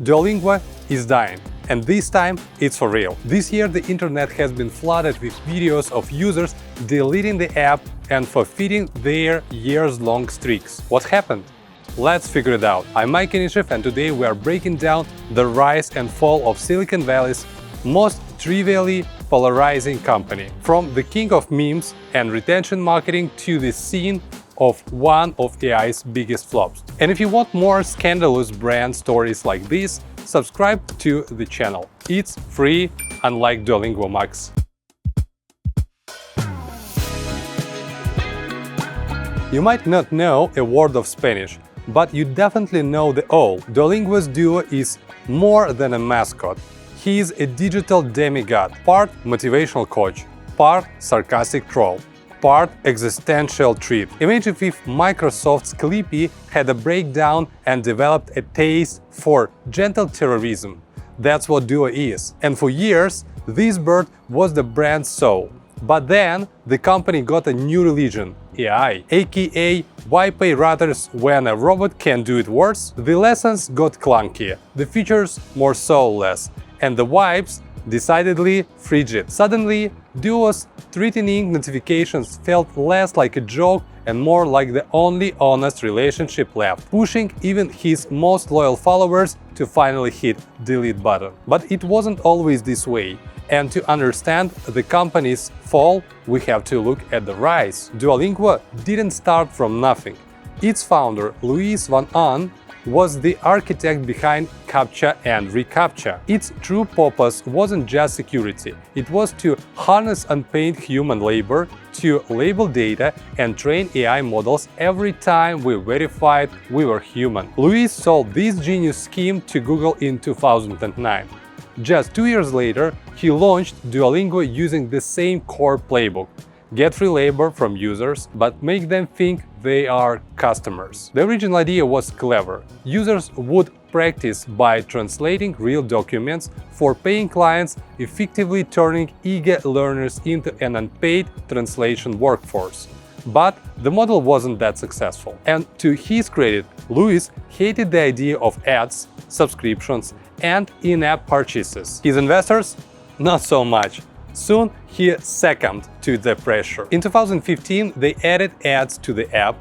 Duolingo is dying, and this time it's for real. This year the internet has been flooded with videos of users deleting the app and forfeiting their years-long streaks. What happened? Let's figure it out. I'm Inishev, and today we are breaking down the rise and fall of Silicon Valley's most trivially polarizing company. From the king of memes and retention marketing to the scene of one of AI's biggest flops. And if you want more scandalous brand stories like this, subscribe to the channel. It's free, unlike Duolingo Max. You might not know a word of Spanish, but you definitely know the O. Duolingo's Duo is more than a mascot. He is a digital demigod, part motivational coach, part sarcastic troll, part existential treat. Imagine if Microsoft's Clippy had a breakdown and developed a taste for gentle terrorism. That's what Duo is. And for years, this bird was the brand's soul. But then, the company got a new religion, AI, aka why pay others when a robot can do it worse? The lessons got clunky, the features more soulless, and the vibes decidedly frigid. Suddenly, Duo's threatening notifications felt less like a joke and more like the only honest relationship left, pushing even his most loyal followers to finally hit delete button. But it wasn't always this way. And to understand the company's fall, we have to look at the rise. Duolingo didn't start from nothing. Its founder, Luis van Ahn, was the architect behind CAPTCHA and reCAPTCHA. Its true purpose wasn't just security, it was to harness unpaid human labor, to label data and train AI models every time we verified we were human. Luis sold this genius scheme to Google in 2009. Just 2 years later, he launched Duolingo using the same core playbook. Get free labor from users, but make them think they are customers. The original idea was clever. Users would practice by translating real documents for paying clients, effectively turning eager learners into an unpaid translation workforce. But the model wasn't that successful. And to his credit, Luis hated the idea of ads, subscriptions, and in-app purchases. His investors? Not so much. Soon, he succumbed to the pressure. In 2015, they added ads to the app.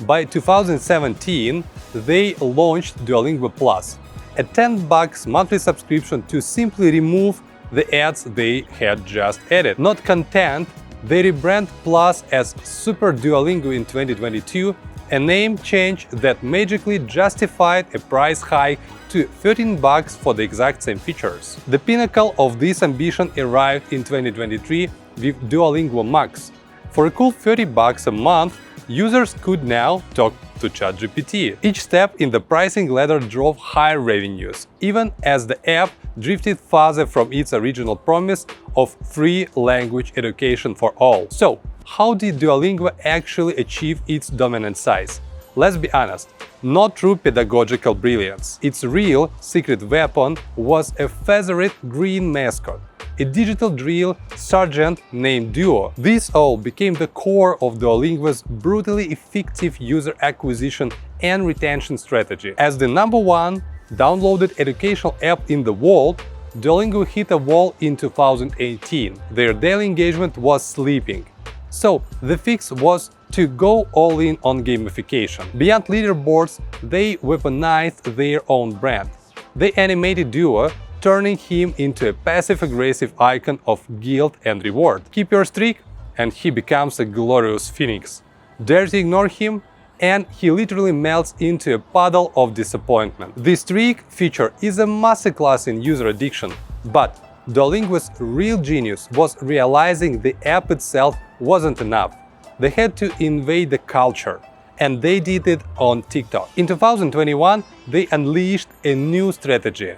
By 2017, they launched Duolingo Plus, a $10 monthly subscription to simply remove the ads they had just added. Not content, they rebranded Plus as Super Duolingo in 2022, a name change that magically justified a price hike to $13 for the exact same features. The pinnacle of this ambition arrived in 2023 with Duolingo Max. For a cool $30 a month, users could now talk to ChatGPT. Each step in the pricing ladder drove higher revenues, even as the app drifted farther from its original promise of free language education for all. So, how did Duolingo actually achieve its dominant size? Let's be honest, not true pedagogical brilliance. Its real secret weapon was a feathered green mascot, a digital drill sergeant named Duo. This all became the core of Duolingo's brutally effective user acquisition and retention strategy. As the #1 downloaded educational app in the world, Duolingo hit a wall in 2018. Their daily engagement was sleeping. So the fix was to go all in on gamification. Beyond leaderboards, they weaponized their own brand. They animated Duo, turning him into a passive-aggressive icon of guilt and reward. Keep your streak, and he becomes a glorious phoenix. Dare to ignore him, and he literally melts into a puddle of disappointment. The streak feature is a masterclass in user addiction, but Duolingo's real genius was realizing the app itself wasn't enough. They had to invade the culture, and they did it on TikTok. In 2021, they unleashed a new strategy: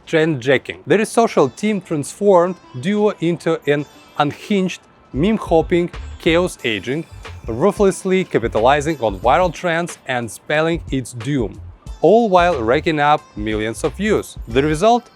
trend-jacking. Their social team transformed Duo into an unhinged, meme-hopping chaos agent, ruthlessly capitalizing on viral trends and spelling its doom, all while racking up millions of views. The result?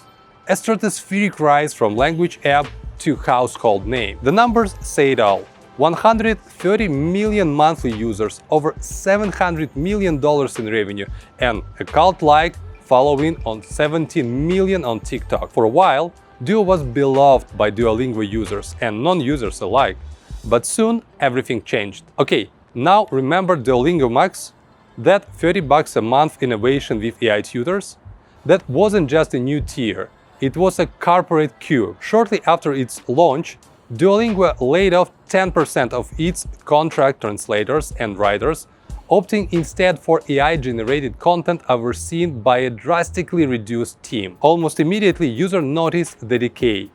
A stratospheric rise from language app to household name. The numbers say it all. 130 million monthly users, over $700 million in revenue, and a cult-like following on 17 million on TikTok. For a while, Duo was beloved by Duolingo users and non-users alike. But soon, everything changed. Okay, now remember Duolingo Max? That $30 a month innovation with AI tutors? That wasn't just a new tier, it was a corporate coup. Shortly after its launch, Duolingo laid off 10% of its contract translators and writers, opting instead for AI-generated content overseen by a drastically reduced team. Almost immediately, users noticed the decay.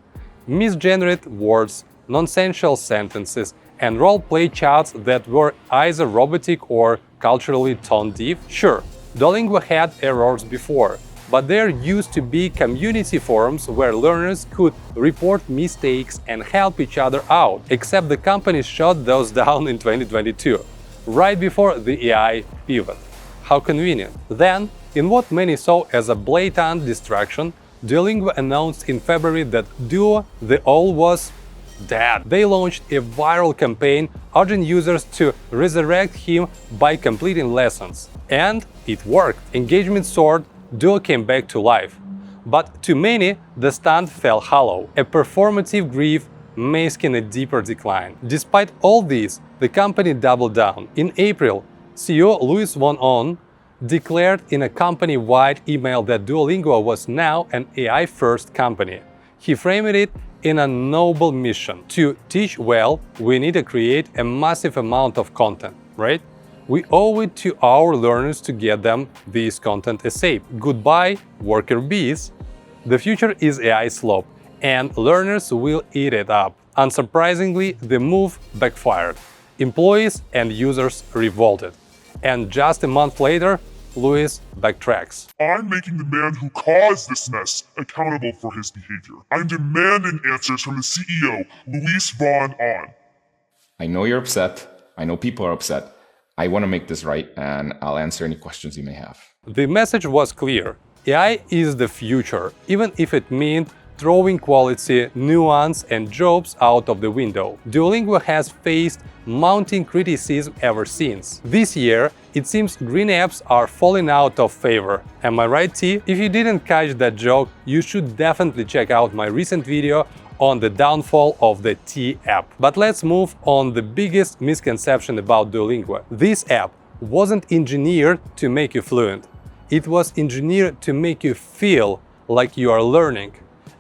Misgenerated words, nonsensical sentences, and role-play chats that were either robotic or culturally tone-deaf. Sure, Duolingo had errors before, but there used to be community forums where learners could report mistakes and help each other out, except the company shut those down in 2022, right before the AI pivot. How convenient. Then, in what many saw as a blatant distraction, Duolingo announced in February that Duo, the owl, was dead. They launched a viral campaign urging users to resurrect him by completing lessons. And it worked. Engagement soared, Duo came back to life. But to many, the stunt fell hollow. A performative grief masking a deeper decline. Despite all this, the company doubled down. In April, CEO Luis von Ahn declared in a company-wide email that Duolingo was now an AI-first company. He framed it in a noble mission. To teach well, we need to create a massive amount of content, right? We owe it to our learners to get them this content ASAP. Goodbye, worker bees. The future is AI slope, and learners will eat it up. Unsurprisingly, the move backfired. Employees and users revolted. And just a month later, Luis backtracks. I'm making the man who caused this mess accountable for his behavior. I'm demanding answers from the CEO, Luis von Ahn. I know you're upset. I know people are upset. I want to make this right, and I'll answer any questions you may have. The message was clear. AI is the future, even if it meant throwing quality, nuance, and jobs out of the window. Duolingo has faced mounting criticism ever since. This year, it seems green apps are falling out of favor. Am I right, T? If you didn't catch that joke, you should definitely check out my recent video on the downfall of the T app. But let's move on the biggest misconception about Duolingo. This app wasn't engineered to make you fluent. It was engineered to make you feel like you are learning.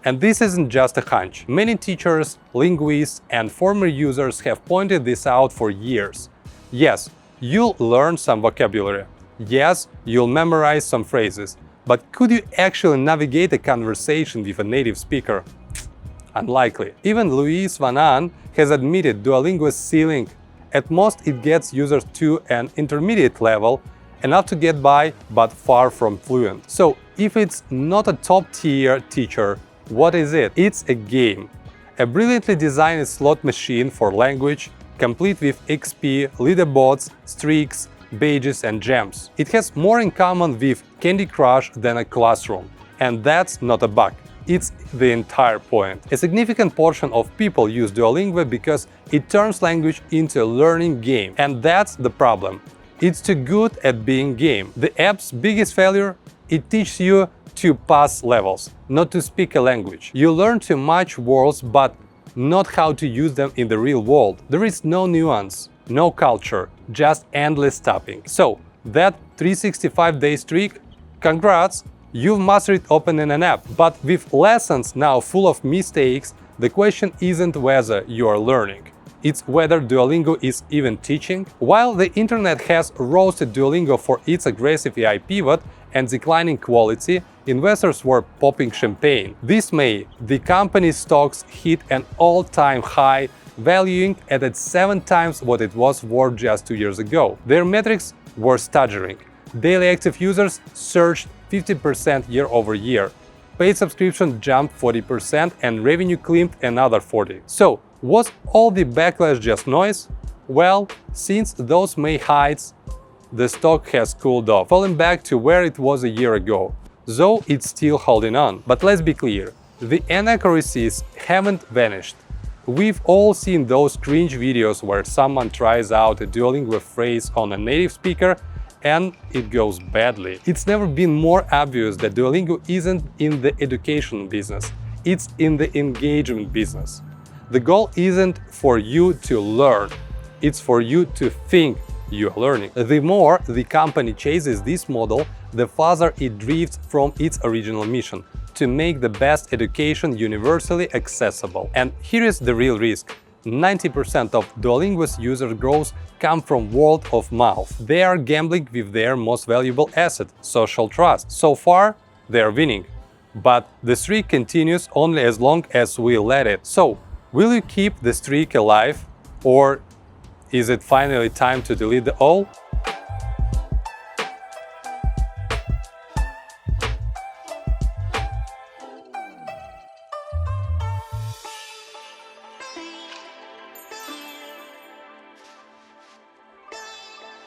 And this isn't just a hunch. Many teachers, linguists, and former users have pointed this out for years. Yes, you'll learn some vocabulary. Yes, you'll memorize some phrases. But could you actually navigate a conversation with a native speaker? Unlikely. Even Luis von Ahn has admitted Duolingo's ceiling. At most, it gets users to an intermediate level, enough to get by, but far from fluent. So, if it's not a top-tier teacher, what is it? It's a game. A brilliantly designed slot machine for language, complete with XP, leaderboards, streaks, badges, and gems. It has more in common with Candy Crush than a classroom. And that's not a bug. It's the entire point. A significant portion of people use Duolingo because it turns language into a learning game. And that's the problem. It's too good at being game. The app's biggest failure? It teaches you to pass levels, not to speak a language. You learn too much words, but not how to use them in the real world. There is no nuance, no culture, just endless tapping. So, that 365-day streak? Congrats! You've mastered opening an app. But with lessons now full of mistakes, the question isn't whether you are learning. It's whether Duolingo is even teaching. While the internet has roasted Duolingo for its aggressive AI pivot and declining quality, investors were popping champagne. This May, the company's stocks hit an all-time high, valuing it at 7 times what it was worth just 2 years ago. Their metrics were staggering. Daily active users surged 50% year over year. Paid subscription jumped 40% and revenue climbed another 40%. So, was all the backlash just noise? Well, since those May highs, the stock has cooled off, falling back to where it was a year ago, though it's still holding on. But let's be clear, the inaccuracies haven't vanished. We've all seen those cringe videos where someone tries out a Duolingo phrase on a native speaker and it goes badly. It's never been more obvious that Duolingo isn't in the education business, it's in the engagement business. The goal isn't for you to learn, it's for you to think you are learning. The more the company chases this model, the farther it drifts from its original mission to make the best education universally accessible. And here is the real risk. 90% of Duolingo's user growth come from word of mouth. They are gambling with their most valuable asset, social trust. So far, they are winning. But the streak continues only as long as we let it. So, will you keep the streak alive? Or is it finally time to delete the all?